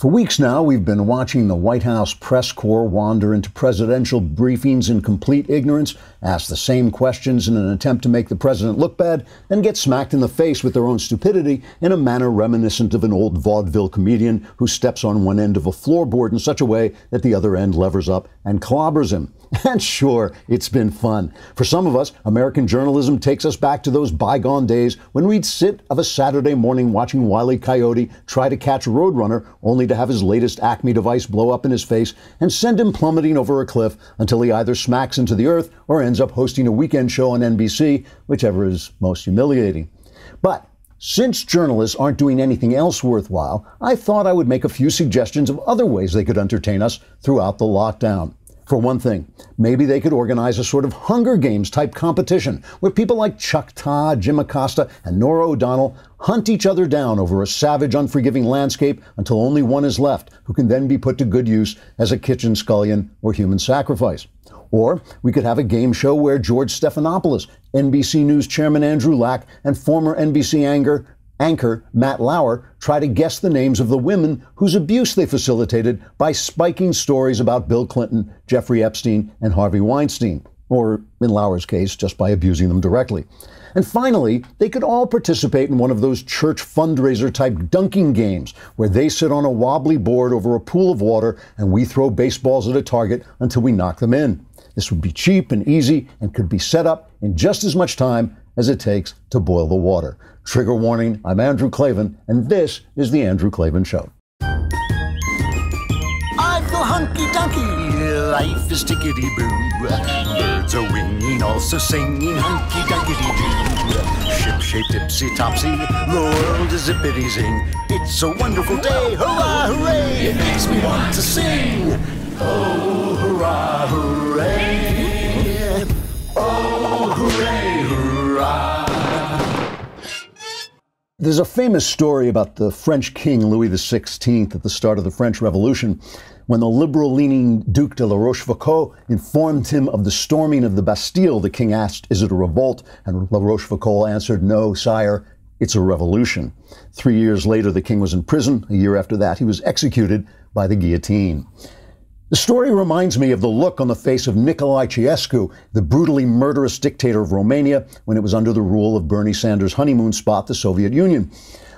For weeks now, we've been watching the White House press corps wander into presidential briefings in complete ignorance, ask the same questions in an attempt to make the president look bad, and get smacked in the face with their own stupidity in a manner reminiscent of an old vaudeville comedian who steps on one end of a floorboard in such a way that the other end levers up and clobbers him. And sure, it's been fun. For some of us, American journalism takes us back to those bygone days when we'd sit of a Saturday morning watching Wile E. Coyote try to catch a roadrunner, only to have his latest Acme device blow up in his face and send him plummeting over a cliff until he either smacks into the earth or ends up hosting a weekend show on NBC, whichever is most humiliating. But since journalists aren't doing anything else worthwhile, I thought I would make a few suggestions of other ways they could entertain us throughout the lockdown. For one thing, maybe they could organize a sort of Hunger Games type competition where people like Chuck Todd, Jim Acosta, and Norah O'Donnell hunt each other down over a savage, unforgiving landscape until only one is left, who can then be put to good use as a kitchen scullion or human sacrifice. Or we could have a game show where George Stephanopoulos, NBC News chairman Andrew Lack, and former NBC anchor Matt Lauer try to guess the names of the women whose abuse they facilitated by spiking stories about Bill Clinton, Jeffrey Epstein, and Harvey Weinstein, or in Lauer's case, just by abusing them directly. And finally, they could all participate in one of those church fundraiser type dunking games where they sit on a wobbly board over a pool of water and we throw baseballs at a target until we knock them in. This would be cheap and easy and could be set up in just as much time as it takes to boil the water. Trigger warning, I'm Andrew Klavan, and this is The Andrew Klavan Show. I feel hunky-dunky, life is tickety-boo. Birds are winging, also singing hunky-dunky-doo. Ship-shaped ipsy-topsy, the world is zippity-zing. It's a wonderful day, hurrah, hooray! It makes me want to sing. Oh, hurrah, hooray! Oh, hooray, hurrah! There's a famous story about the French king Louis XVI at the start of the French Revolution, when the liberal-leaning Duc de la Rochefoucauld informed him of the storming of the Bastille. The king asked, "Is it a revolt?" And La Rochefoucauld answered, "No, sire, it's a revolution." 3 years later, the king was in prison. A year after that, he was executed by the guillotine. The story reminds me of the look on the face of Nicolae Ceausescu, the brutally murderous dictator of Romania, when it was under the rule of Bernie Sanders' honeymoon spot, the Soviet Union.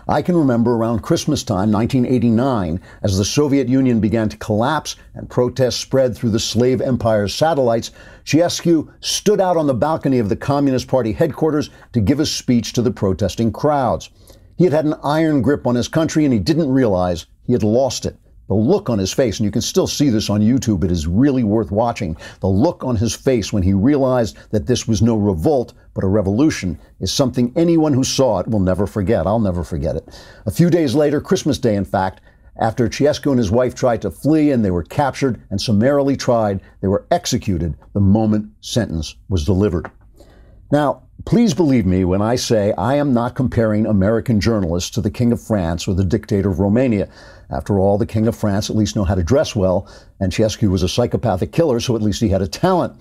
I can remember around Christmas time, 1989, as the Soviet Union began to collapse and protests spread through the slave empire's satellites, Ceausescu stood out on the balcony of the Communist Party headquarters to give a speech to the protesting crowds. He had had an iron grip on his country and he didn't realize he had lost it. The look on his face, and you can still see this on YouTube, it is really worth watching. The look on his face when he realized that this was no revolt, but a revolution, is something anyone who saw it will never forget. I'll never forget it. A few days later, Christmas Day in fact, after Ceausescu and his wife tried to flee and they were captured and summarily tried, they were executed the moment sentence was delivered. Now, please believe me when I say I am not comparing American journalists to the King of France or the dictator of Romania. After all, the King of France at least knew how to dress well, and Ceausescu was a psychopathic killer, so at least he had a talent.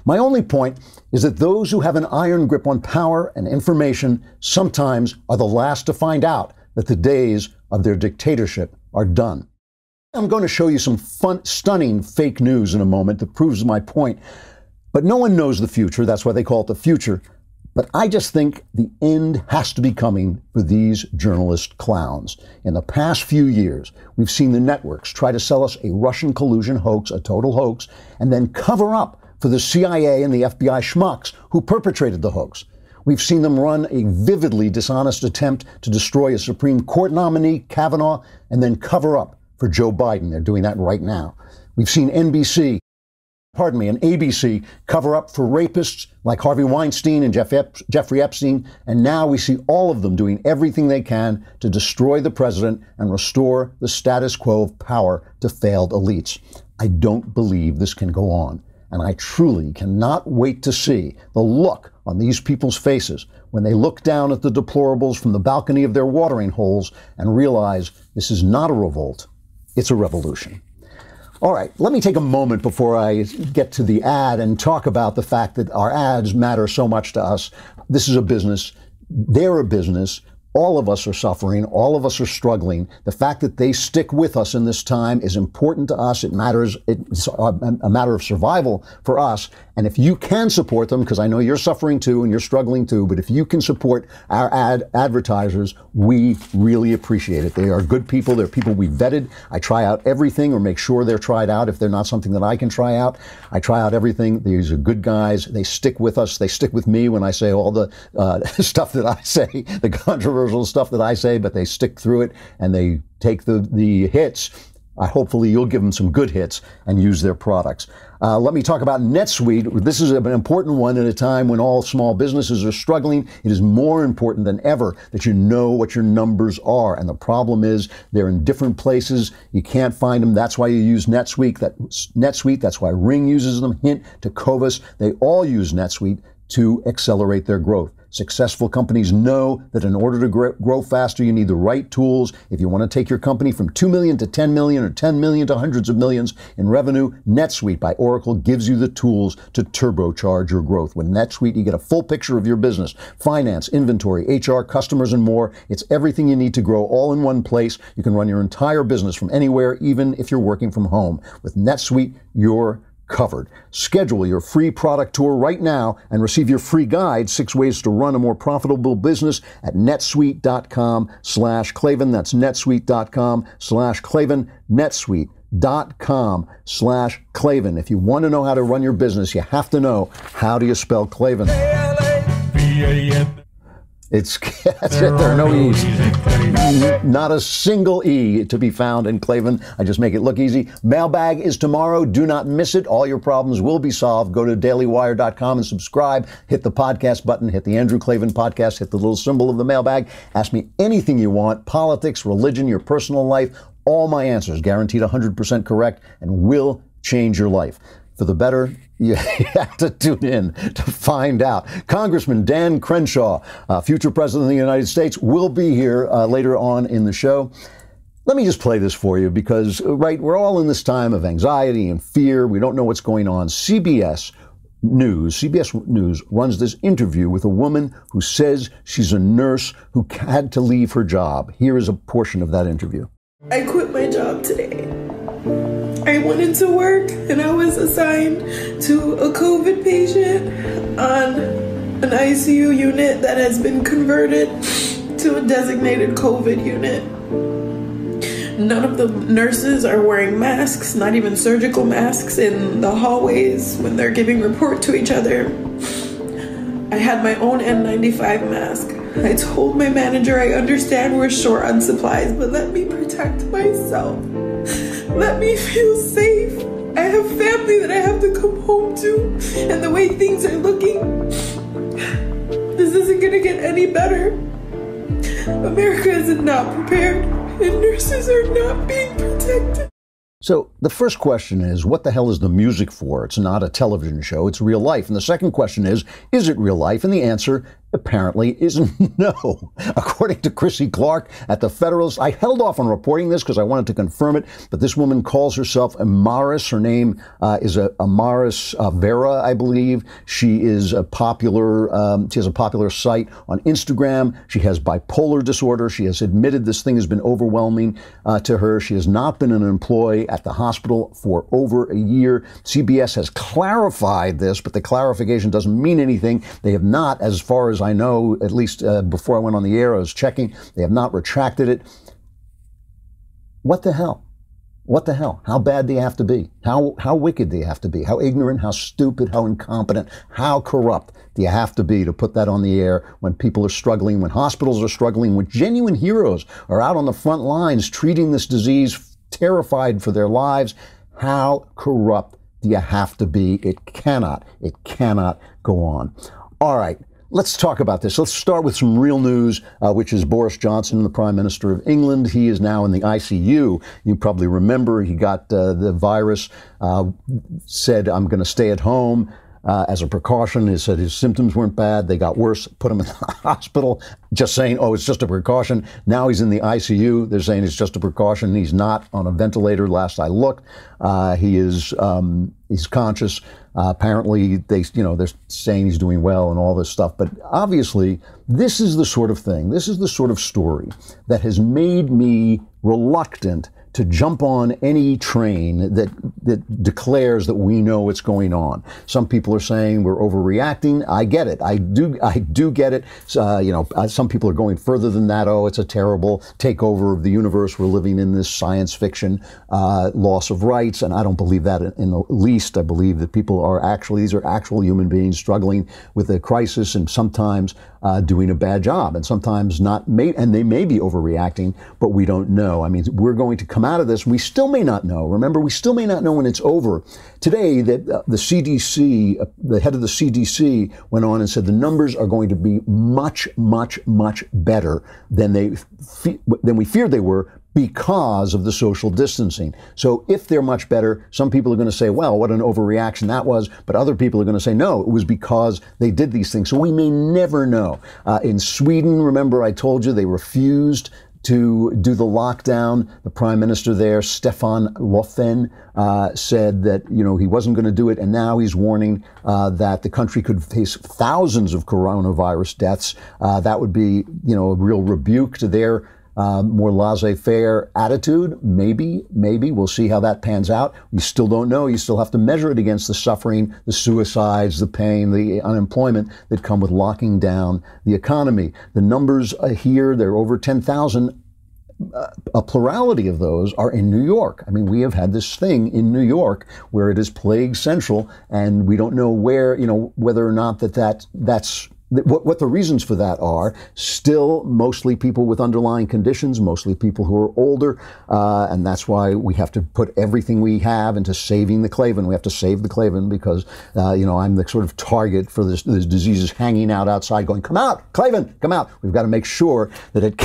My only point is that those who have an iron grip on power and information sometimes are the last to find out that the days of their dictatorship are done. I'm going to show you some stunning fake news in a moment that proves my point. But no one knows the future. That's why they call it the future. But I just think the end has to be coming for these journalist clowns. In the past few years, we've seen the networks try to sell us a Russian collusion hoax, a total hoax, and then cover up for the CIA and the FBI schmucks who perpetrated the hoax. We've seen them run a vividly dishonest attempt to destroy a Supreme Court nominee, Kavanaugh, and then cover up for Joe Biden. They're doing that right now. We've seen and ABC cover up for rapists like Harvey Weinstein and Jeffrey Epstein, and now we see all of them doing everything they can to destroy the president and restore the status quo of power to failed elites. I don't believe this can go on, and I truly cannot wait to see the look on these people's faces when they look down at the deplorables from the balcony of their watering holes and realize this is not a revolt, it's a revolution. All right, let me take a moment before I get to the ad and talk about the fact that our ads matter so much to us. This is a business. They're a business. All of us are suffering. All of us are struggling. The fact that they stick with us in this time is important to us. It matters. It's a matter of survival for us. And if you can support them, because I know you're suffering too and you're struggling too, but if you can support our advertisers, we really appreciate it. They are good people. They're people we vetted. I try out everything or make sure they're tried out. If they're not something that I can try out, I try out everything. These are good guys. They stick with us. They stick with me when I say all the stuff that I say, the controversial stuff that I say, but they stick through it and they take the hits. Hopefully you'll give them some good hits and use their products. Let me talk about NetSuite. This is an important one at a time when all small businesses are struggling. It is more important than ever that you know what your numbers are. And the problem is they're in different places. You can't find them. That's why you use NetSuite. That's why Ring uses them. Hint to Covas. They all use NetSuite to accelerate their growth. Successful companies know that in order to grow faster, you need the right tools. If you want to take your company from 2 million to 10 million or 10 million to hundreds of millions in revenue, NetSuite by Oracle gives you the tools to turbocharge your growth. With NetSuite, you get a full picture of your business, finance, inventory, HR, customers, and more. It's everything you need to grow all in one place. You can run your entire business from anywhere, even if you're working from home. With NetSuite, you're covered. Schedule your free product tour right now and receive your free guide, 6 ways to run a more profitable business at netsuite.com/Klavan. That's netsuite.com/Klavan. netsuite.com/Klavan. If you want to know how to run your business, you have to know how do you spell Klavan. That's it. There are no E's. Not a single E to be found in Klavan. I just make it look easy. Mailbag is tomorrow. Do not miss it. All your problems will be solved. Go to dailywire.com and subscribe. Hit the podcast button. Hit the Andrew Klavan podcast. Hit the little symbol of the mailbag. Ask me anything you want. Politics, religion, your personal life. All my answers guaranteed 100% correct and will change your life. For the better, you have to tune in to find out. Congressman Dan Crenshaw, future president of the United States, will be here later on in the show. Let me just play this for you because, right, we're all in this time of anxiety and fear. We don't know what's going on. CBS News runs this interview with a woman who says she's a nurse who had to leave her job. Here is a portion of that interview. I quit my job today. I went into work and I was assigned to a COVID patient on an ICU unit that has been converted to a designated COVID unit. None of the nurses are wearing masks, not even surgical masks in the hallways when they're giving report to each other. I had my own N95 mask. I told my manager I understand we're short on supplies, but let me protect myself. Let me feel safe. I have family that I have to come home to, and the way things are looking, this isn't gonna get any better. America is not prepared, and nurses are not being protected. So the first question is, what the hell is the music for? It's not a television show, it's real life. And the second question is it real life? And the answer apparently is no. According to Chrissy Clark at the Federalist, I held off on reporting this because I wanted to confirm it, but this woman calls herself Amaris. Her name is Amaris Vera, I believe. She is a popular, she has a popular site on Instagram. She has bipolar disorder. She has admitted this thing has been overwhelming to her. She has not been an employee at the hospital for over a year. CBS has clarified this, but the clarification doesn't mean anything. They have not, as far as I know, at least before I went on the air, I was checking. They have not retracted it. What the hell? What the hell? How bad do you have to be? How wicked do you have to be? How ignorant, how stupid, how incompetent, how corrupt do you have to be to put that on the air when people are struggling, when hospitals are struggling, when genuine heroes are out on the front lines treating this disease, terrified for their lives? How corrupt do you have to be? It cannot go on. All right. Let's talk about this. Let's start with some real news, which is Boris Johnson, the Prime Minister of England. He is now in the ICU. You probably remember he got the virus, said, I'm going to stay at home. as a precaution. He said his symptoms weren't bad. They got worse, put him in the hospital, just saying, oh, it's just a precaution. Now he's in the ICU. They're saying it's just a precaution. He's not on a ventilator. Last I looked, he's conscious. Apparently, they're saying he's doing well and all this stuff. But obviously, this is the sort of thing, this is the sort of story that has made me reluctant to jump on any train that declares that we know what's going on. Some people are saying we're overreacting. I get it. I do get it. Some people are going further than that. Oh, it's a terrible takeover of the universe. We're living in this science fiction loss of rights, and I don't believe that in the least. I believe that people these are actual human beings struggling with a crisis and sometimes doing a bad job, and sometimes not. And they may be overreacting, but we don't know. I mean, we're going to come out of this. We still may not know. Remember, we still may not know when it's over. Today, the CDC, the head of the CDC, went on and said the numbers are going to be much, much, much better than we feared they were, because of the social distancing. So if they're much better, some people are going to say, well, what an overreaction that was. But other people are going to say, no, it was because they did these things. So we may never know. In Sweden, remember I told you they refused to do the lockdown. The prime minister there, Stefan Löfven, said that, he wasn't going to do it. And now he's warning that the country could face thousands of coronavirus deaths. That would be, a real rebuke to their more laissez-faire attitude. Maybe we'll see how that pans out. You still don't know. You still have to measure it against the suffering, the suicides, the pain, the unemployment that come with locking down the economy. The numbers here, they're over 10,000. A plurality of those are in New York. I mean, we have had this thing in New York where it is plague central, and we don't know where, whether or not that's what the reasons for that are. Still, mostly people with underlying conditions, mostly people who are older, and that's why we have to put everything we have into saving the Klavan. We have to save the Klavan because, I'm the sort of target for this disease hanging out outside going, come out, Klavan, come out. We've got to make sure that it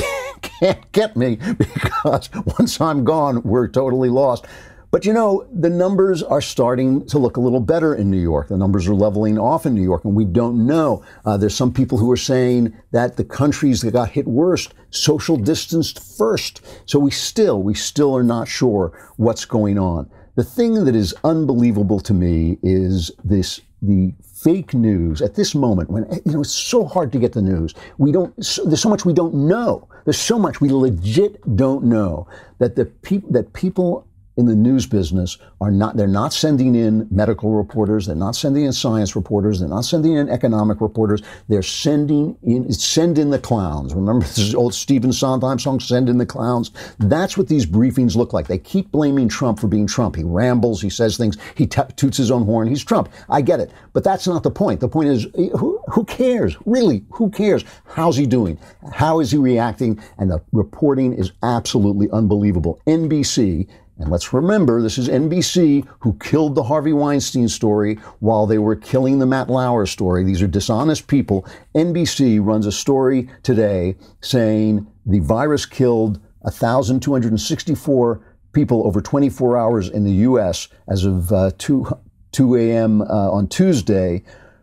can't get me, because once I'm gone, we're totally lost. But the numbers are starting to look a little better in New York. The numbers are leveling off in New York, and we don't know. There's some people who are saying that the countries that got hit worst social distanced first. So we still are not sure what's going on. The thing that is unbelievable to me is the fake news at this moment when, it's so hard to get the news. There's so much we don't know. There's so much we legit don't know that people in the news business they're not sending in medical reporters, they're not sending in science reporters, they're not sending in economic reporters, they're send in the clowns. Remember this old Stephen Sondheim song, Send in the Clowns? That's what these briefings look like. They keep blaming Trump for being Trump. He rambles, he says things, he toots his own horn, he's Trump. I get it. But that's not the point. The point is, who cares? Really, who cares? How's he doing? How is he reacting? And the reporting is absolutely unbelievable. NBC, and let's remember, this is NBC who killed the Harvey Weinstein story while they were killing the Matt Lauer story. These are dishonest people. NBC runs a story today saying the virus killed 1,264 people over 24 hours in the U.S. as of 2 a.m. On Tuesday.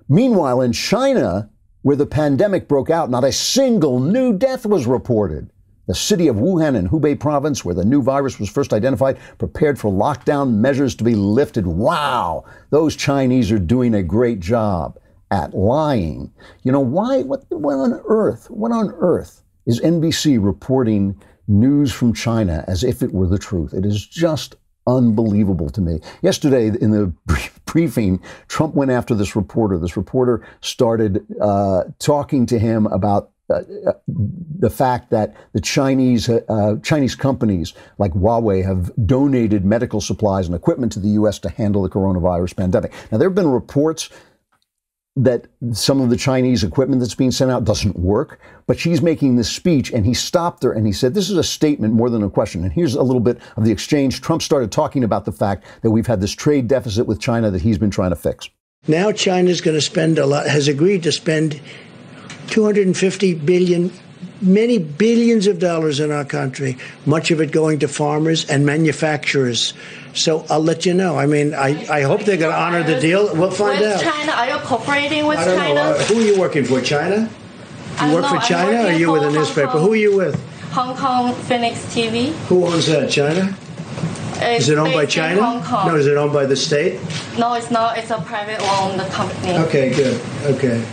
Meanwhile, in China, where the pandemic broke out, not a single new death was reported. The city of Wuhan in Hubei province, where the new virus was first identified, prepared for lockdown measures to be lifted. Wow, those Chinese are doing a great job at lying. Why? What on earth is NBC reporting news from China as if it were the truth? It is just unbelievable to me. Yesterday, in the briefing, Trump went after this reporter. This reporter started talking to him about the fact that the Chinese companies like Huawei have donated medical supplies and equipment to the U.S. to handle the coronavirus pandemic. Now, there have been reports that some of the Chinese equipment that's being sent out doesn't work, but she's making this speech, and he stopped her and he said, this is a statement more than a question. And here's a little bit of the exchange. Trump started talking about the fact that we've had this trade deficit with China that he's been trying to fix. Now China's going to spend has agreed to spend $250 billion many billions of dollars in our country, much of it going to farmers and manufacturers. So I'll let you know. I mean, I hope they're going to honor the deal. We'll find out. China, are you cooperating with I don't China? know. Who are you working for, China? You work for China, or are you with a newspaper? Who are you with? Hong Kong Phoenix TV. Who owns that, China? Is it owned by China? Hong Kong. No, is it owned by the state? No, it's not. It's a private-owned company. Okay, good. Okay.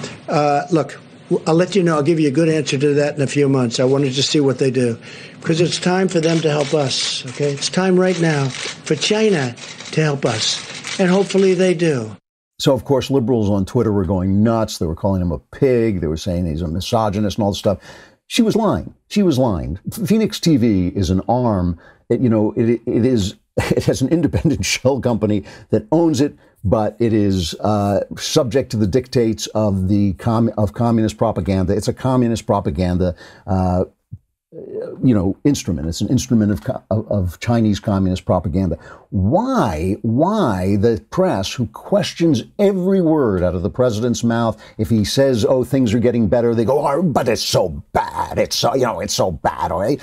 Look, I'll let you know. I'll give you a good answer to that in a few months. I wanted to see what they do. Because it's time for them to help us, okay? It's time right now for China to help us. And hopefully they do. So, of course, liberals on Twitter were going nuts. They were calling him a pig. They were saying he's a misogynist and all this stuff. She was lying. She was lying. Phoenix TV is an arm. It has an independent shell company that owns it, but it is subject to the dictates of communist propaganda. It's a communist propaganda instrument. It's an instrument of Chinese communist propaganda. Why the press, who questions every word out of the president's mouth, if he says, oh, things are getting better, they go, oh, but it's so bad. It's so bad. All right.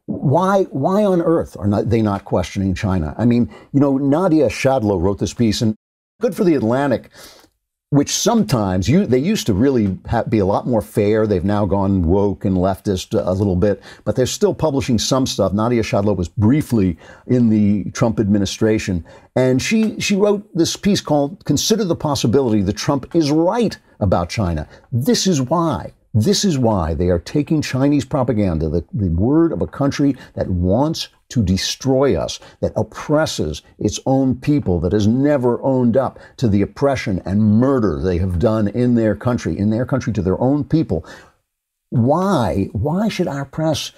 Why on earth are they not questioning China? I mean, Nadia Shadlow wrote this piece, and good for the Atlantic, which sometimes they used to really be a lot more fair. They've now gone woke and leftist a little bit, but they're still publishing some stuff. Nadia Shadlow was briefly in the Trump administration, and she wrote this piece called "Consider the Possibility that Trump is Right About China." This is why they are taking Chinese propaganda, the word of a country that wants to destroy us, that oppresses its own people, that has never owned up to the oppression and murder they have done in their country to their own people. Why should our press,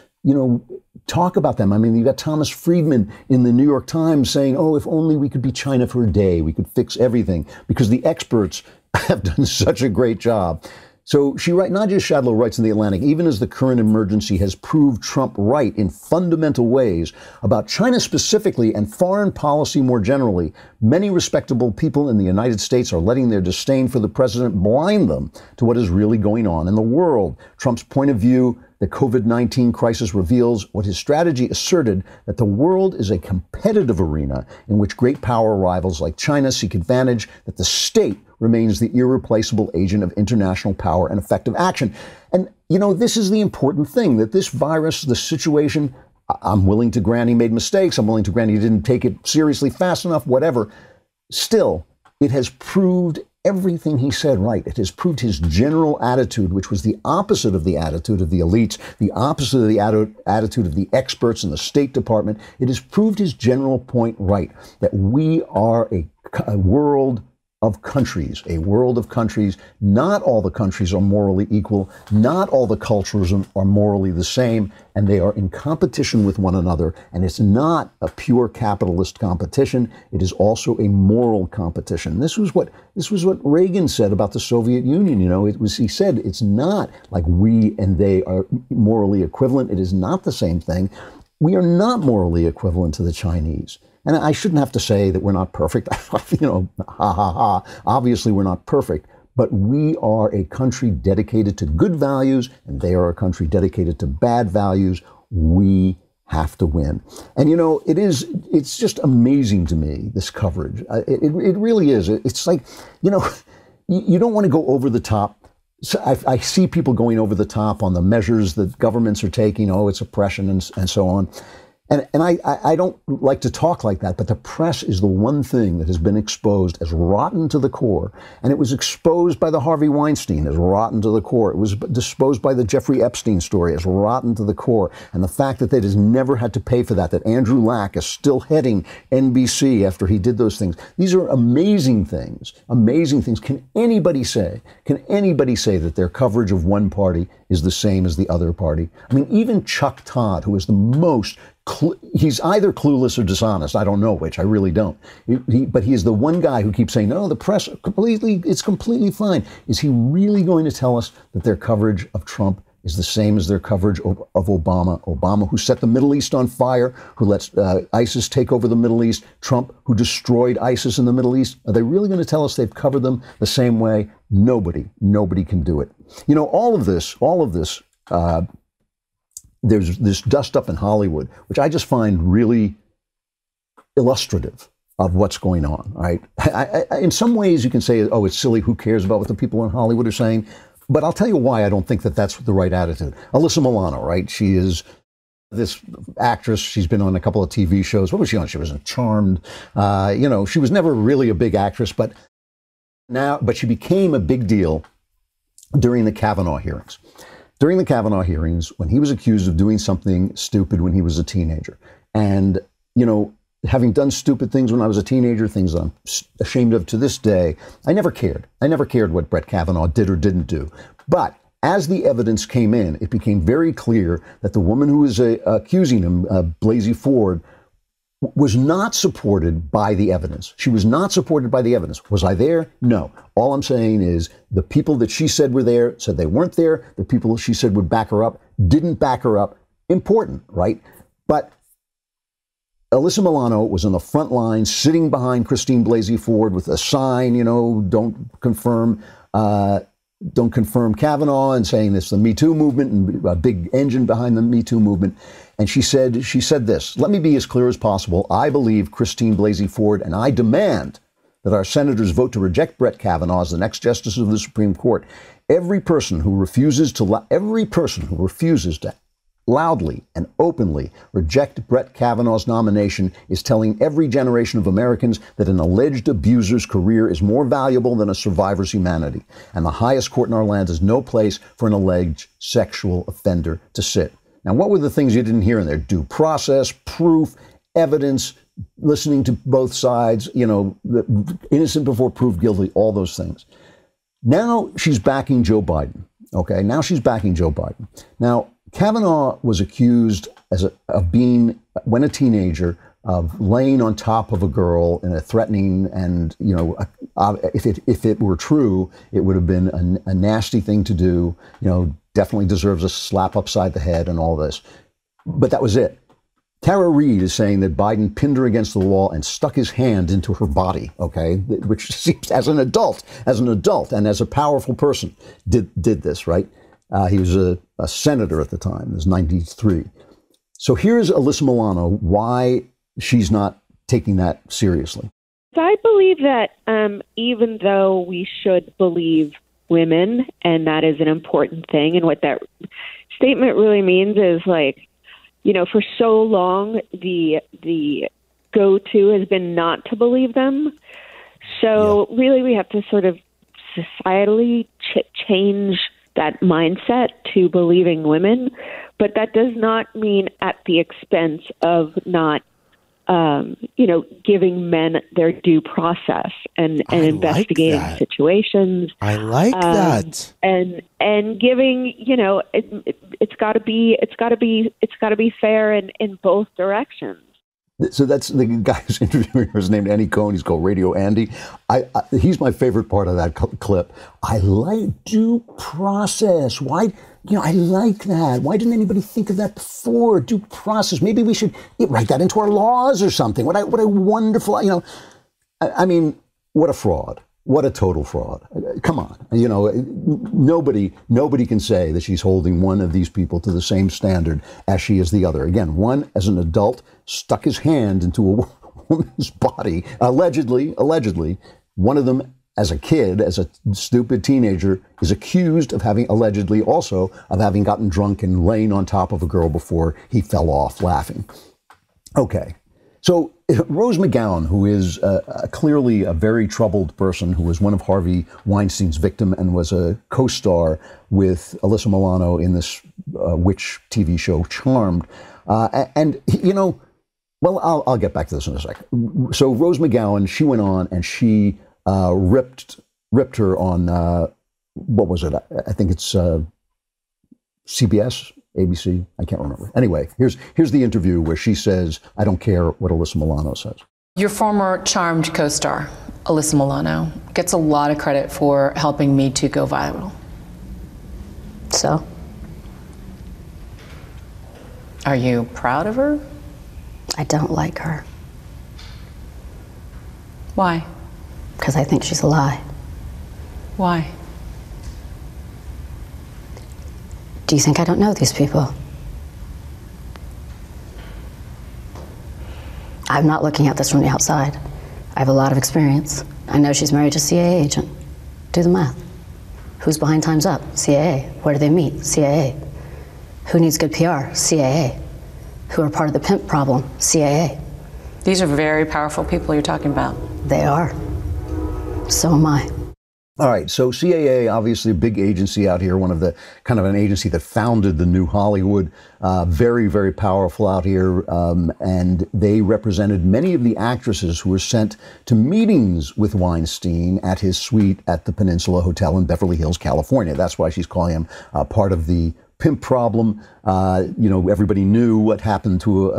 talk about them? I mean, you got Thomas Friedman in the New York Times saying, oh, if only we could be China for a day, we could fix everything, because the experts have done such a great job. So Nadia Shadlow writes in The Atlantic, even as the current emergency has proved Trump right in fundamental ways about China specifically and foreign policy more generally, many respectable people in the United States are letting their disdain for the president blind them to what is really going on in the world. Trump's point of view, the COVID-19 crisis, reveals what his strategy asserted, that the world is a competitive arena in which great power rivals like China seek advantage, that the state remains the irreplaceable agent of international power and effective action. And, this is the important thing, that this virus, the situation, I'm willing to grant he made mistakes. I'm willing to grant he didn't take it seriously fast enough, whatever. Still, it has proved everything he said right. It has proved his general attitude, which was the opposite of the attitude of the elites, the opposite of the attitude of the experts in the State Department. It has proved his general point right, that we are a world of countries, a world of countries. Not all the countries are morally equal. Not all the cultures are morally the same, and they are in competition with one another. And it's not a pure capitalist competition. It is also a moral competition. This was what Reagan said about the Soviet Union. He said it's not like we and they are morally equivalent. It is not the same thing. We are not morally equivalent to the Chinese. And I shouldn't have to say that we're not perfect. Obviously, we're not perfect. But we are a country dedicated to good values, and they are a country dedicated to bad values. We have to win. And, it's just amazing to me, this coverage. It really is. It's like, you don't want to go over the top. So I see people going over the top on the measures that governments are taking. Oh, it's oppression and so on. And I don't like to talk like that, but the press is the one thing that has been exposed as rotten to the core. And it was exposed by the Harvey Weinstein as rotten to the core. It was exposed by the Jeffrey Epstein story as rotten to the core. And the fact that has never had to pay for that Andrew Lack is still heading NBC after he did those things. These are amazing things, amazing things. Can anybody say that their coverage of one party is the same as the other party? I mean, even Chuck Todd, who is the most he's either clueless or dishonest. I don't know which. I really don't. But he is the one guy who keeps saying, no, the press it's completely fine. Is he really going to tell us that their coverage of Trump is the same as their coverage of Obama? Obama, who set the Middle East on fire, who lets ISIS take over the Middle East. Trump, who destroyed ISIS in the Middle East. Are they really going to tell us they've covered them the same way? Nobody can do it. All of this there's this dust up in Hollywood, which I just find really illustrative of what's going on, right? In some ways you can say, oh, it's silly, who cares about what the people in Hollywood are saying? But I'll tell you why I don't think that that's the right attitude. Alyssa Milano, right? She is this actress. She's been on a couple of TV shows. What was she on? She was in Charmed. She was never really a big actress, but she became a big deal during the Kavanaugh hearings. During the Kavanaugh hearings, when he was accused of doing something stupid when he was a teenager. And, having done stupid things when I was a teenager, things I'm ashamed of to this day, I never cared. I never cared what Brett Kavanaugh did or didn't do. But as the evidence came in, it became very clear that the woman who was accusing him, Blasey Ford, was not supported by the evidence. She was not supported by the evidence. Was I there? No. All I'm saying is the people that she said were there said they weren't there. The people she said would back her up didn't back her up. Important, right? But Alyssa Milano was on the front line, sitting behind Christine Blasey Ford with a sign, don't confirm Kavanaugh, and saying it's the Me Too movement, and a big engine behind the Me Too movement. And she said this, let me be as clear as possible. I believe Christine Blasey Ford, and I demand that our senators vote to reject Brett Kavanaugh as the next justice of the Supreme Court. Every person who refuses to loudly and openly reject Brett Kavanaugh's nomination is telling every generation of Americans that an alleged abuser's career is more valuable than a survivor's humanity. And the highest court in our land is no place for an alleged sexual offender to sit. Now, what were the things you didn't hear in there? Due process, proof, evidence, listening to both sides, the innocent before proved guilty, all those things. Now she's backing Joe Biden. Okay, now she's backing Joe Biden. Now, Kavanaugh was accused of being, when a teenager, of laying on top of a girl in a threatening and, if it were true, it would have been a nasty thing to do, definitely deserves a slap upside the head and all this. But that was it. Tara Reid is saying that Biden pinned her against the wall and stuck his hand into her body, okay, which seems, as an adult and as a powerful person, did this, right? He was a senator at the time. He was 93. So here's Alyssa Milano, why she's not taking that seriously. I believe that even though we should believe women, and that is an important thing, and what that statement really means is, for so long, the go-to has been not to believe them. So really we have to sort of societally change that mindset to believing women, but that does not mean at the expense of not, giving men their due process and investigating situations. I like that, and giving, it's got to be fair in both directions. So that's the guy who's interviewing her is named Andy Cohen. He's called Radio Andy. He's my favorite part of that clip. I like due process. Why? I like that. Why didn't anybody think of that before? Due process. Maybe we should write that into our laws or something. What a wonderful, I mean, what a fraud. What a total fraud. Come on. Nobody can say that she's holding one of these people to the same standard as she is the other. Again, one, as an adult, stuck his hand into a woman's body, allegedly. One of them, as a kid, as a stupid teenager, is accused of having gotten drunk and laying on top of a girl before he fell off laughing. Okay. So Rose McGowan, who is clearly a very troubled person, who was one of Harvey Weinstein's victim and was a co-star with Alyssa Milano in this witch TV show Charmed. I'll get back to this in a second. So Rose McGowan, she went on and she ripped her on, what was it? I think it's CBS. ABC, I can't remember. Anyway, here's the interview where she says, I don't care what Alyssa Milano says. Your former Charmed co-star, Alyssa Milano, gets a lot of credit for helping Me Too go viral. So? Are you proud of her? I don't like her. Why? Because I think she's a lie. Why? Do you think I don't know these people? I'm not looking at this from the outside. I have a lot of experience. I know she's married to a CIA agent. Do the math. Who's behind Time's Up? CIA. Where do they meet? CIA. Who needs good PR? CIA. Who are part of the pimp problem? CIA. These are very powerful people you're talking about. They are. So am I. All right, so CAA, obviously a big agency out here, one of the kind of an agency that founded the new Hollywood, very, very powerful out here, and they represented many of the actresses who were sent to meetings with Weinstein at his suite at the Peninsula Hotel in Beverly Hills, California. That's why she's calling him part of the pimp problem. You know, everybody knew what happened to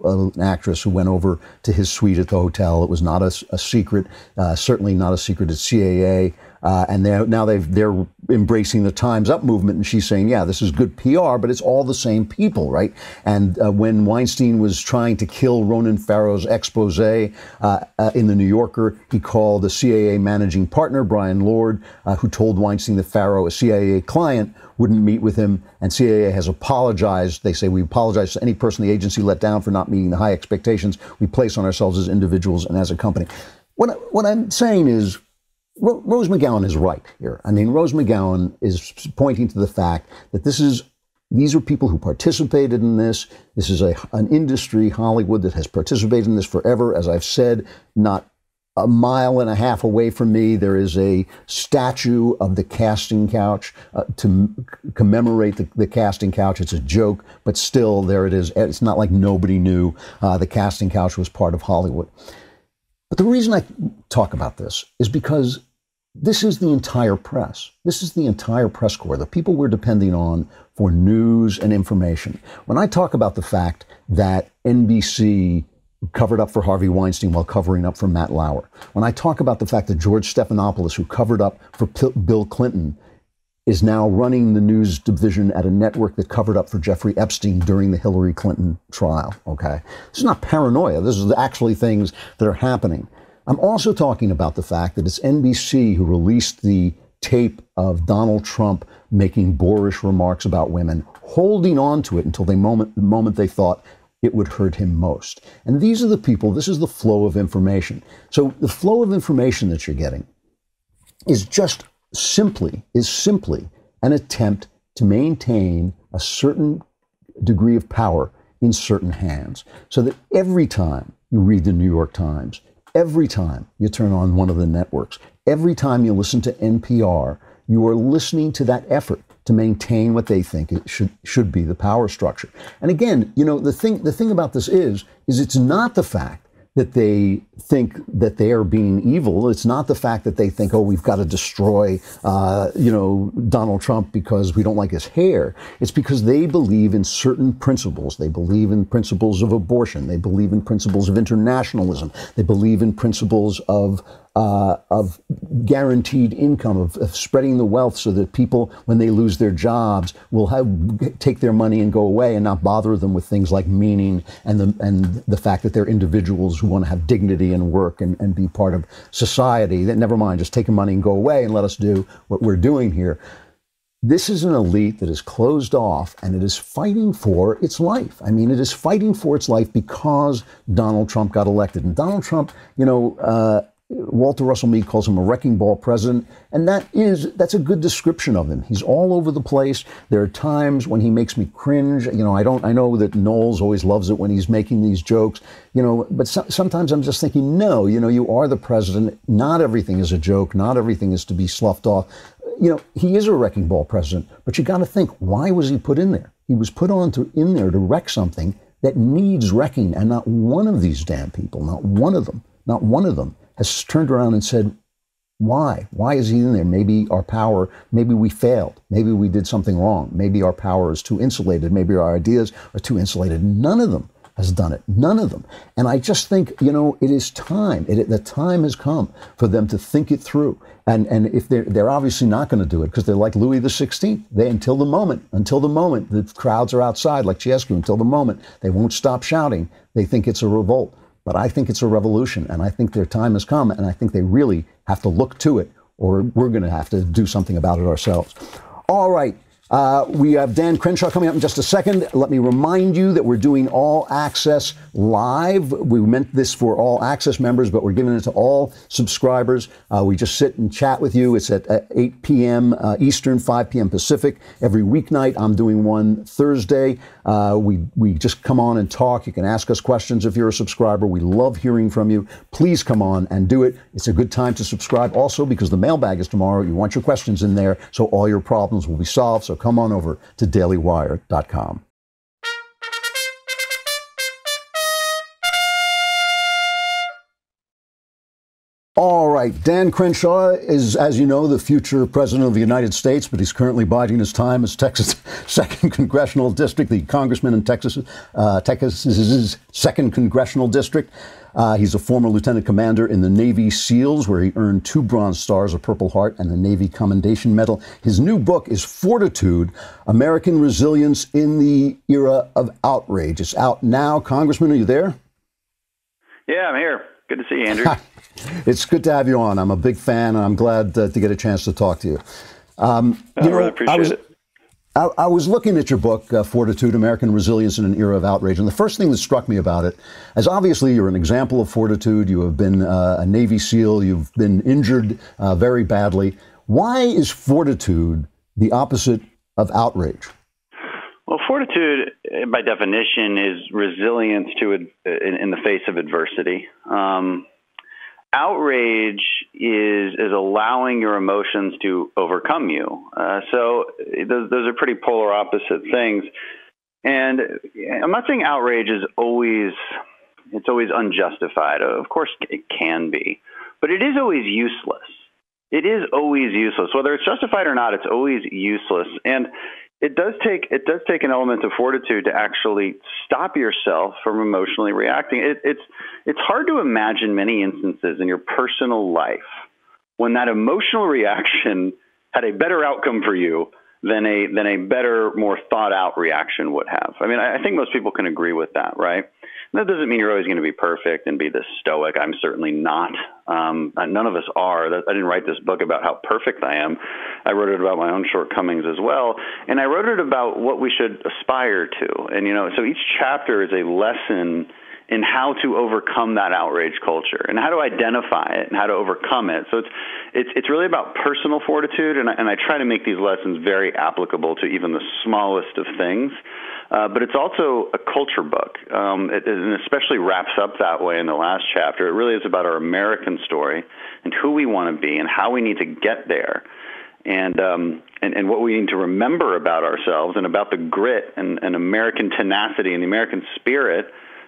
an actress who went over to his suite at the hotel. It was not a secret, certainly not a secret at CAA. And they're embracing the Time's Up movement, and she's saying, yeah, this is good PR, but it's all the same people, right? And when Weinstein was trying to kill Ronan Farrow's expose in the New Yorker, he called the CAA managing partner, Brian Lord, who told Weinstein that Farrow, a CIA client, wouldn't meet with him, and CAA has apologized. They say, we apologize to any person the agency let down for not meeting the high expectations we place on ourselves as individuals and as a company. What I'm saying is, Rose McGowan is right here. I mean, Rose McGowan is pointing to the fact that these are people who participated in this. This is an industry, Hollywood, that has participated in this forever. As I've said, not a mile and a half away from me, there is a statue of the casting couch to commemorate the casting couch. It's a joke, but still, there it is. It's not like nobody knew the casting couch was part of Hollywood. But the reason I talk about this is because this is the entire press. This is the entire press corps, the people we're depending on for news and information. When I talk about the fact that NBC covered up for Harvey Weinstein while covering up for Matt Lauer, when I talk about the fact that George Stephanopoulos, who covered up for Bill Clinton, is now running the news division at a network that covered up for Jeffrey Epstein during the Hillary Clinton trial, okay? This is not paranoia. This is actually things that are happening. I'm also talking about the fact that it's NBC who released the tape of Donald Trump making boorish remarks about women, holding on to it until the moment they thought it would hurt him most. And these are the people, this is the flow of information. So the flow of information that you're getting is simply an attempt to maintain a certain degree of power in certain hands. So that every time you read the New York Times, every time you turn on one of the networks, every time you listen to NPR, you are listening to that effort to maintain what they think it should be the power structure. And again, you know, the thing about this is it's not the fact that they think that they are being evil. It's not the fact that they think, oh, we've got to destroy, Donald Trump because we don't like his hair. It's because they believe in certain principles. They believe in principles of abortion. They believe in principles of internationalism. They believe in principles of guaranteed income, of spreading the wealth so that people, when they lose their jobs, will take their money and go away and not bother them with things like meaning and the fact that they're individuals who want to have dignity and work and be part of society. That never mind, just take your money and go away and let us do what we're doing here. This is an elite that is closed off, and it is fighting for its life. I mean, it is fighting for its life because Donald Trump got elected. And Donald Trump, Walter Russell Mead calls him a wrecking ball president, and that's a good description of him. He's all over the place. There are times when he makes me cringe. I know that Knowles always loves it when he's making these jokes, but sometimes I'm just thinking, no, you are the president. Not everything is a joke. Not everything is to be sloughed off. He is a wrecking ball president, but you got to think, why was he put in there? He was put in there to wreck something that needs wrecking, and not one of these damn people, not one of them has turned around and said, why? Why is he in there? Maybe our power, maybe we failed. Maybe we did something wrong. Maybe our power is too insulated. Maybe our ideas are too insulated. None of them has done it. None of them. And I just think, it is time. The time has come for them to think it through. And if they're obviously not going to do it because they're like Louis XVI. Until the moment the crowds are outside like Ceausescu, until the moment they won't stop shouting, they think it's a revolt. But I think it's a revolution, and I think their time has come, and I think they really have to look to it, or we're going to have to do something about it ourselves. All right, We have Dan Crenshaw coming up in just a second. Let me remind you that we're doing All Access live. We meant this for All Access members, but we're giving it to all subscribers. We just sit and chat with you. It's at 8 p.m. Eastern, 5 p.m. Pacific. Every weeknight, I'm doing one Thursday. We just come on and talk. You can ask us questions if you're a subscriber. We love hearing from you. Please come on and do it. It's a good time to subscribe also because the mailbag is tomorrow. You want your questions in there, so all your problems will be solved. So come on over to dailywire.com. All right, Dan Crenshaw is, as you know, the future president of the United States, but he's currently biding his time as Texas' 2nd Congressional District, the congressman in Texas's 2nd Congressional District. He's a former lieutenant commander in the Navy SEALs, where he earned 2 Bronze Stars, a Purple Heart, and the Navy Commendation Medal. His new book is Fortitude, American Resilience in the Era of Outrage. It's out now. Congressman, are you there? Yeah, I'm here. Good to see you, Andrew. It's good to have you on. I'm a big fan, and I'm glad to get a chance to talk to you. I really appreciate it. I was looking at your book, Fortitude, American Resilience in an Era of Outrage, and the first thing that struck me about it is obviously you're an example of fortitude. You have been a Navy SEAL. You've been injured very badly. Why is fortitude the opposite of outrage? Well, fortitude, by definition, is resilience in the face of adversity. Outrage is allowing your emotions to overcome you. So those are pretty polar opposite things. And I'm not saying outrage is always unjustified. Of course, it can be, but it is always useless. It is always useless, whether it's justified or not. It's always useless, and it does take an element of fortitude to actually stop yourself from emotionally reacting. It's hard to imagine many instances in your personal life when that emotional reaction had a better outcome for you than a better, more thought out reaction would have. I mean, I think most people can agree with that, right? That doesn't mean you're always going to be perfect and be this stoic. I'm certainly not. None of us are. I didn't write this book about how perfect I am. I wrote it about my own shortcomings as well. And I wrote it about what we should aspire to. And, so each chapter is a lesson in how to overcome that outrage culture and how to identify it and how to overcome it. So it's really about personal fortitude. And I try to make these lessons very applicable to even the smallest of things. But it's also a culture book, and especially wraps up that way in the last chapter. It really is about our American story and who we want to be and how we need to get there, and what we need to remember about ourselves and about the grit and American tenacity and the American spirit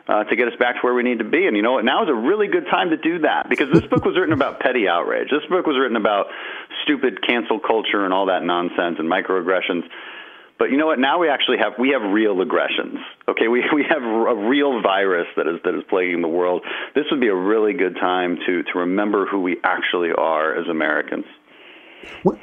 to get us back to where we need to be. And you know what? Now is a really good time to do that, because this book was written about petty outrage. This book was written about stupid cancel culture and all that nonsense and microaggressions. But you know what? Now we have real aggressions. Okay, we have a real virus that is plaguing the world. This would be a really good time to remember who we actually are as Americans.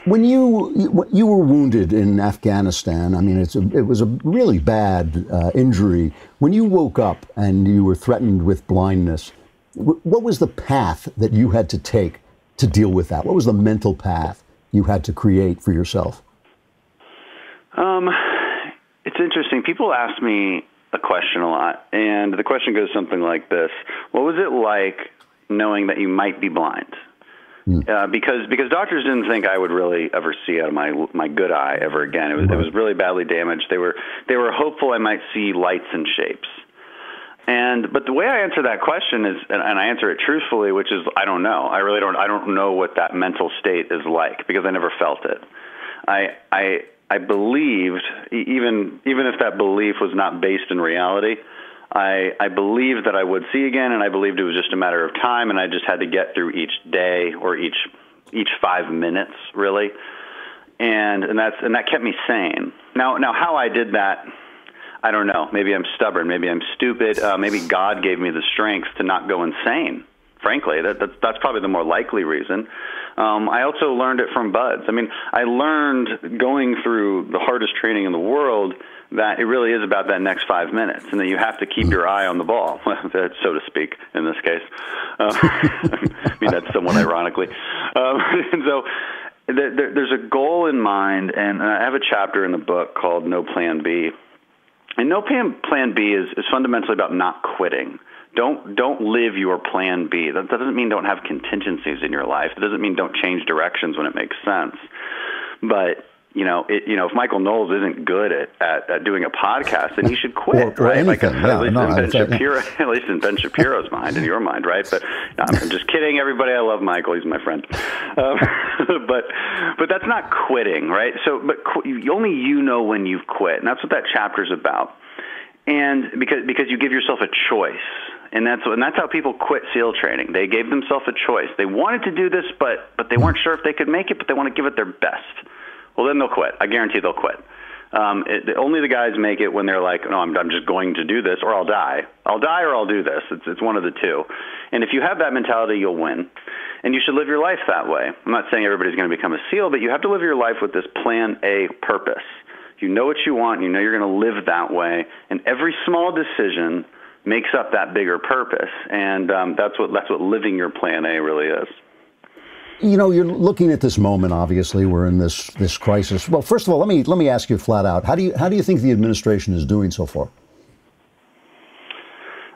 When you were wounded in Afghanistan, I mean, it was a really bad injury. When you woke up and you were threatened with blindness, what was the path that you had to take to deal with that? What was the mental path you had to create for yourself? It's interesting. People ask me a question a lot, and the question goes something like this: what was it like knowing that you might be blind? Because doctors didn't think I would really ever see out of my good eye ever again. It was really badly damaged. They were hopeful I might see lights and shapes. But the way I answer that question is, and I answer it truthfully, which is I don't know. I don't know what that mental state is like, because I never felt it. I believed, even if that belief was not based in reality, I believed that I would see again, and I believed it was just a matter of time, and I just had to get through each day or each 5 minutes, really, and that kept me sane. Now how I did that, I don't know. Maybe I'm stubborn. Maybe I'm stupid. Maybe God gave me the strength to not go insane. Frankly, that's probably the more likely reason. I also learned it from buds. I mean, I learned going through the hardest training in the world that it really is about that next 5 minutes, and that you have to keep your eye on the ball, so to speak, in this case. I mean, that's somewhat ironically. And so there's a goal in mind, and I have a chapter in the book called No Plan B. And No Plan B is fundamentally about not quitting. Don't live your plan B. That doesn't mean don't have contingencies in your life. It doesn't mean don't change directions when it makes sense. But if Michael Knowles isn't good at doing a podcast, then he should quit, or right? anything. At least in Ben Shapiro's mind, in your mind, right? But I'm just kidding, everybody. I love Michael; he's my friend. But that's not quitting, right? So, but only you know when you've quit, and that's what that chapter's about. And because you give yourself a choice. And that's how people quit SEAL training. They gave themselves a choice. They wanted to do this, but they weren't sure if they could make it, but they want to give it their best. Well, then they'll quit. I guarantee they'll quit. Only the guys make it when they're like, no, I'm just going to do this, or I'll die. I'll die or I'll do this. It's one of the two. And if you have that mentality, you'll win. And you should live your life that way. I'm not saying everybody's going to become a SEAL, but you have to live your life with this plan A purpose. You know what you want, you know you're going to live that way, and every small decision makes up that bigger purpose, and that's what living your plan A really is. You're looking at this moment. Obviously, we're in this crisis. Well, first of all, let me ask you flat out: how do you think the administration is doing so far?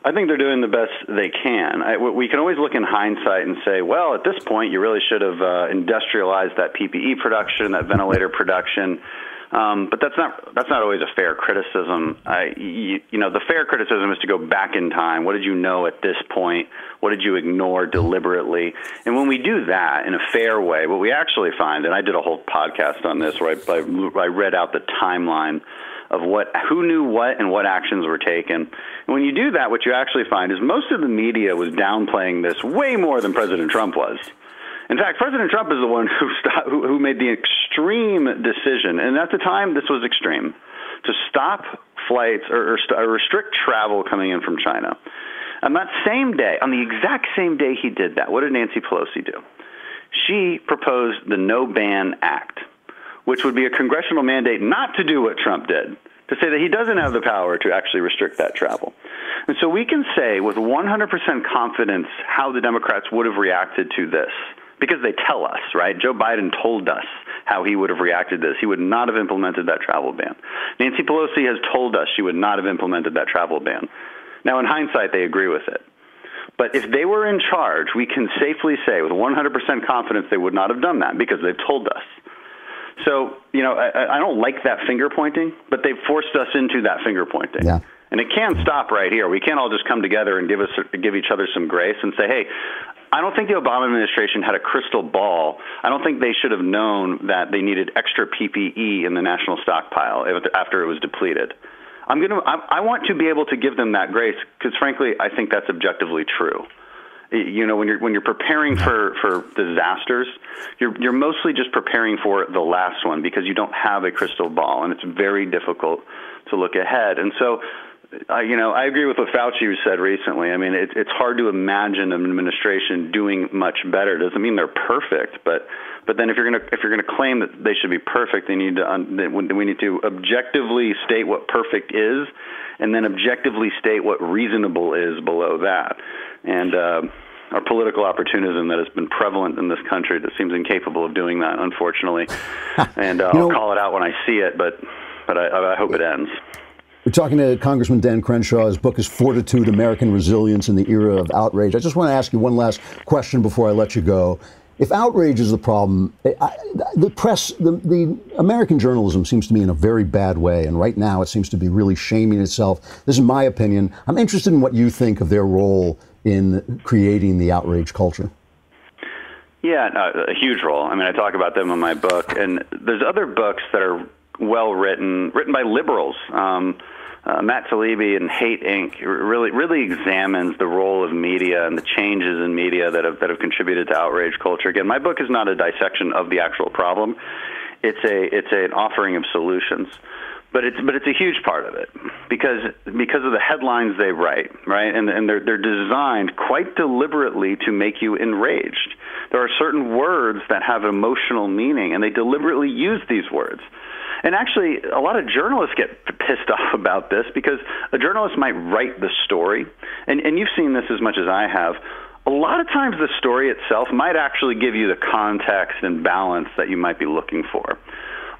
I think they're doing the best they can. We can always look in hindsight and say, well, at this point, you really should have industrialized that PPE production, that ventilator production. But that's not always a fair criticism. The fair criticism is to go back in time. What did you know at this point? What did you ignore deliberately? And when we do that in a fair way, what we actually find, and I did a whole podcast on this where I read out the timeline of who knew what and what actions were taken. And when you do that, what you actually find is most of the media was downplaying this way more than President Trump was. In fact, President Trump is the one who made the extreme decision, and at the time this was extreme, to stop flights or restrict travel coming in from China. On that same day, on the exact same day he did that, what did Nancy Pelosi do? She proposed the No Ban Act, which would be a congressional mandate not to do what Trump did, to say that he doesn't have the power to actually restrict that travel. And so we can say with 100% confidence how the Democrats would have reacted to this. Because they tell us, right? Joe Biden told us how he would have reacted to this. He would not have implemented that travel ban. Nancy Pelosi has told us she would not have implemented that travel ban. Now, in hindsight, they agree with it. But if they were in charge, we can safely say with 100% confidence they would not have done that because they've told us. So, I don't like that finger pointing, but they've forced us into that finger pointing. Yeah. And it can't stop right here. We can't all just come together and give each other some grace and say, hey, I don't think the Obama administration had a crystal ball. I don't think they should have known that they needed extra PPE in the national stockpile after it was depleted. I want to be able to give them that grace because, frankly, I think that's objectively true. When you're preparing for disasters, you're mostly just preparing for the last one because you don't have a crystal ball, and it's very difficult to look ahead. And so, I agree with what Fauci said recently. I mean, it's hard to imagine an administration doing much better. It doesn't mean they're perfect, but then if you're gonna claim that they should be perfect, we need to objectively state what perfect is, and then objectively state what reasonable is below that. And our political opportunism that has been prevalent in this country that seems incapable of doing that, unfortunately. And I'll call it out when I see it, but I hope it ends. We're talking to Congressman Dan Crenshaw. His book is Fortitude, American Resilience in the Era of Outrage. I just want to ask you one last question before I let you go. If outrage is the problem, the press, the American journalism seems to me in a very bad way. And right now it seems to be really shaming itself. This is my opinion. I'm interested in what you think of their role in creating the outrage culture. Yeah, a huge role. I mean, I talk about them in my book. And there's other books that are well written by liberals. Matt Taibbi in Hate Inc. really examines the role of media and the changes in media that have contributed to outrage culture. Again, my book is not a dissection of the actual problem. It's an offering of solutions. But it's a huge part of it because of the headlines they write, right? And they're designed quite deliberately to make you enraged. There are certain words that have emotional meaning, and they deliberately use these words. And actually, a lot of journalists get pissed off about this because a journalist might write the story, and you've seen this as much as I have. a lot of times the story itself might actually give you the context and balance that you might be looking for.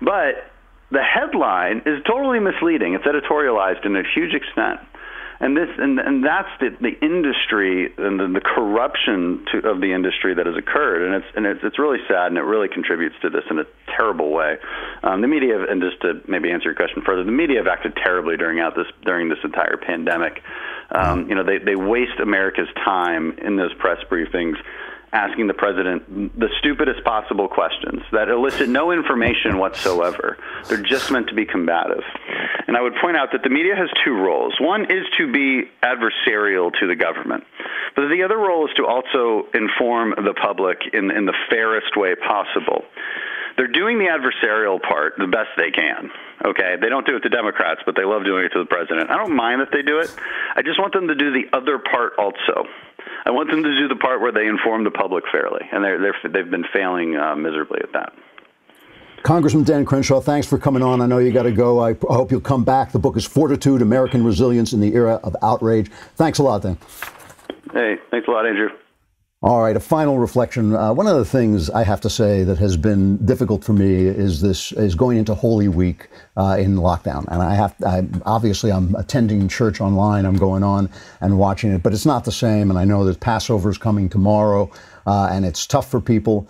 But the headline is totally misleading. It's editorialized in a huge extent. And that's the industry and the corruption of the industry that has occurred, and it's really sad, and it really contributes to this in a terrible way. The media, and just to maybe answer your question further, the media have acted terribly during this entire pandemic. They waste America's time in those press briefings, asking the president the stupidest possible questions that elicit no information whatsoever. They're just meant to be combative. And I would point out that the media has two roles. One is to be adversarial to the government, but the other role is to also inform the public in the fairest way possible. They're doing the adversarial part the best they can. Okay, they don't do it to Democrats, but they love doing it to the president. I don't mind if they do it. I just want them to do the other part also. I want them to do the part where they inform the public fairly, and they've been failing miserably at that. Congressman Dan Crenshaw, thanks for coming on. I know you got to go. I hope you'll come back. The book is Fortitude, American Resilience in the Era of Outrage. Thanks a lot, Dan. Hey, thanks a lot, Andrew. All right, a final reflection. One of the things I have to say that has been difficult for me is going into Holy Week in lockdown, and obviously I'm attending church online. I'm going on and watching it, but it's not the same. And I know that Passover is coming tomorrow, and it's tough for people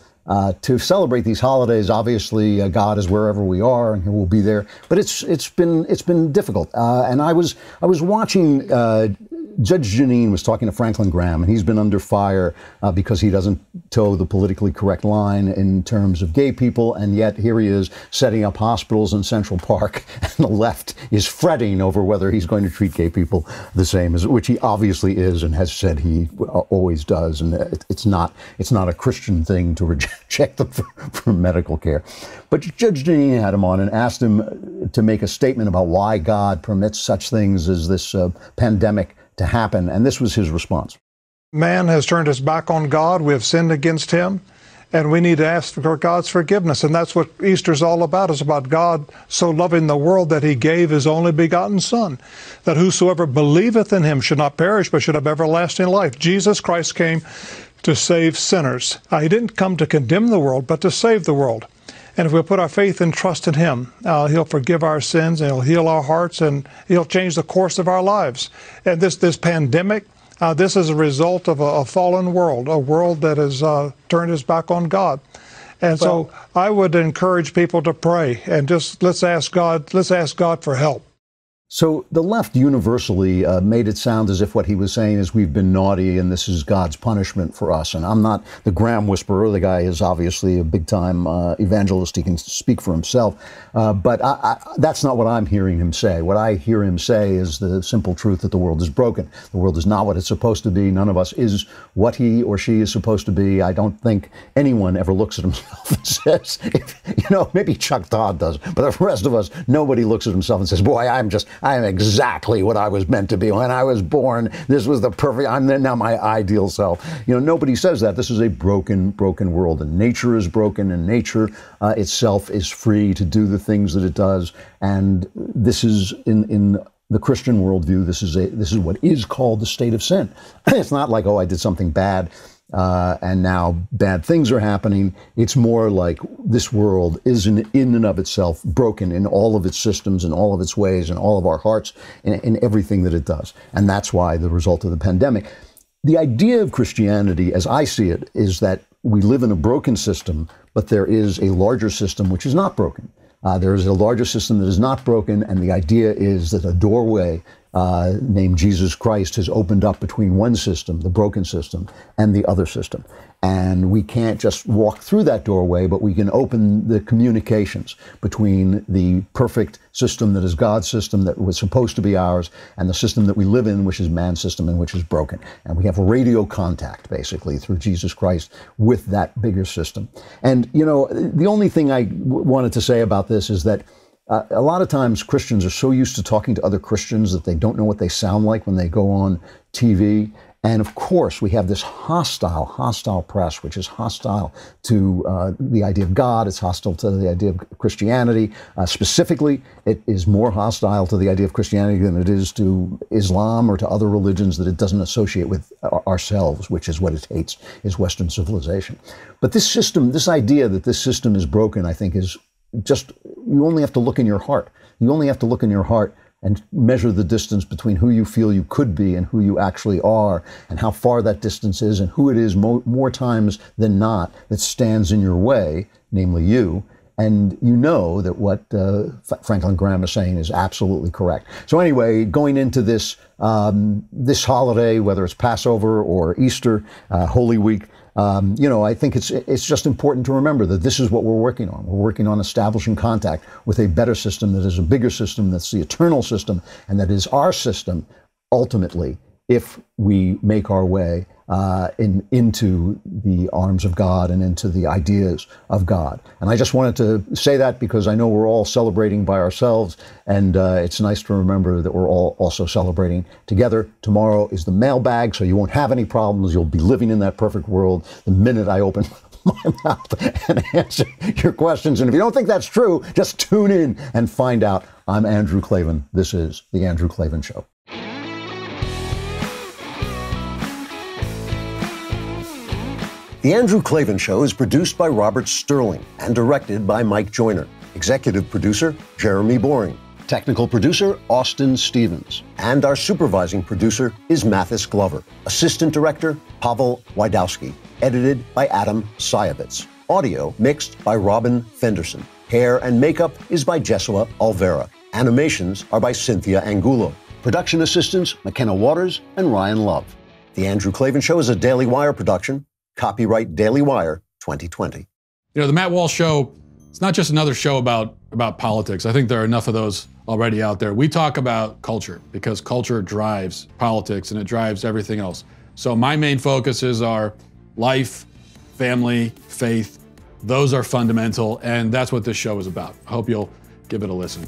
to celebrate these holidays. Obviously, God is wherever we are, and He will be there. But it's been difficult, and I was watching. Judge Jeanine was talking to Franklin Graham, and he's been under fire because he doesn't toe the politically correct line in terms of gay people, and yet here he is setting up hospitals in Central Park, and the left is fretting over whether he's going to treat gay people the same, as which he obviously is and has said he always does, and it's not a Christian thing to reject them for medical care. But Judge Jeanine had him on and asked him to make a statement about why God permits such things as this pandemic to happen, and this was his response. Man has turned his back on God. We have sinned against Him, and we need to ask for God's forgiveness. And that's what Easter's all about. It's about God so loving the world that He gave His only begotten Son, that whosoever believeth in Him should not perish, but should have everlasting life. Jesus Christ came to save sinners. He didn't come to condemn the world, but to save the world. And if we put our faith and trust in Him, He'll forgive our sins, and He'll heal our hearts, and He'll change the course of our lives. And this pandemic, this is a result of a fallen world, a world that has turned its back on God. And so I would encourage people to pray and just let's ask God for help. So the left universally made it sound as if what he was saying is we've been naughty and this is God's punishment for us. And I'm not the Graham whisperer. The guy is obviously a big-time evangelist. He can speak for himself. But that's not what I'm hearing him say. What I hear him say is the simple truth that the world is broken. The world is not what it's supposed to be. None of us is what he or she is supposed to be. I don't think anyone ever looks at himself and says, maybe Chuck Todd does, but the rest of us, nobody looks at himself and says, boy, I am exactly what I was meant to be. When I was born, this was the perfect, I'm now my ideal self. Nobody says that. This is a broken world, and nature is broken, and nature itself is free to do the things that it does. And this is in the Christian worldview, this is what is called the state of sin. It's not like, oh, I did something bad, and now bad things are happening. It's more like this world is in and of itself broken in all of its systems, in all of its ways, in all of our hearts, in everything that it does. And that's why the result of the pandemic. The idea of Christianity, as I see it, is that we live in a broken system, but there is a larger system which is not broken. There is a larger system that is not broken, and the idea is that a doorway named Jesus Christ has opened up between one system, the broken system, and the other system. And we can't just walk through that doorway, but we can open the communications between the perfect system that is God's system that was supposed to be ours, and the system that we live in, which is man's system and which is broken. And we have radio contact, basically, through Jesus Christ with that bigger system. And, the only thing I wanted to say about this is that a lot of times Christians are so used to talking to other Christians that they don't know what they sound like when they go on TV. And of course, we have this hostile press, which is hostile to the idea of God. It's hostile to the idea of Christianity. Specifically, it is more hostile to the idea of Christianity than it is to Islam or to other religions that it doesn't associate with ourselves, which is what it hates, is Western civilization. But this system, this idea that this system is broken, I think is just, you only have to look in your heart. You only have to look in your heart and measure the distance between who you feel you could be and who you actually are, and how far that distance is, and who it is more times than not that stands in your way, namely you. And you know that what Franklin Graham is saying is absolutely correct. So anyway, going into this this holiday, whether it's Passover or Easter, Holy Week, I think it's just important to remember that this is what we're working on. We're working on establishing contact with a better system that is a bigger system, that's the eternal system, and that is our system, ultimately, if we make our way into the arms of God and into the ideas of God. And I just wanted to say that because I know we're all celebrating by ourselves, and it's nice to remember that we're all also celebrating together. Tomorrow is the mailbag, so you won't have any problems. You'll be living in that perfect world the minute I open my mouth and answer your questions. And if you don't think that's true, just tune in and find out. I'm Andrew Klavan. This is The Andrew Klavan Show. The Andrew Klavan Show is produced by Robert Sterling and directed by Mike Joyner. Executive producer, Jeremy Boring. Technical producer, Austin Stevens. And our supervising producer is Mathis Glover. Assistant director, Pavel Wydowski. Edited by Adam Sayevitz. Audio mixed by Robin Fenderson. Hair and makeup is by Jesua Alvera. Animations are by Cynthia Angulo. Production assistants, McKenna Waters and Ryan Love. The Andrew Klavan Show is a Daily Wire production. Copyright Daily Wire 2020. The Matt Walsh Show, it's not just another show about politics. I think there are enough of those already out there. We talk about culture because culture drives politics and it drives everything else. So my main focuses are life, family, faith. Those are fundamental, and that's what this show is about. I hope you'll give it a listen.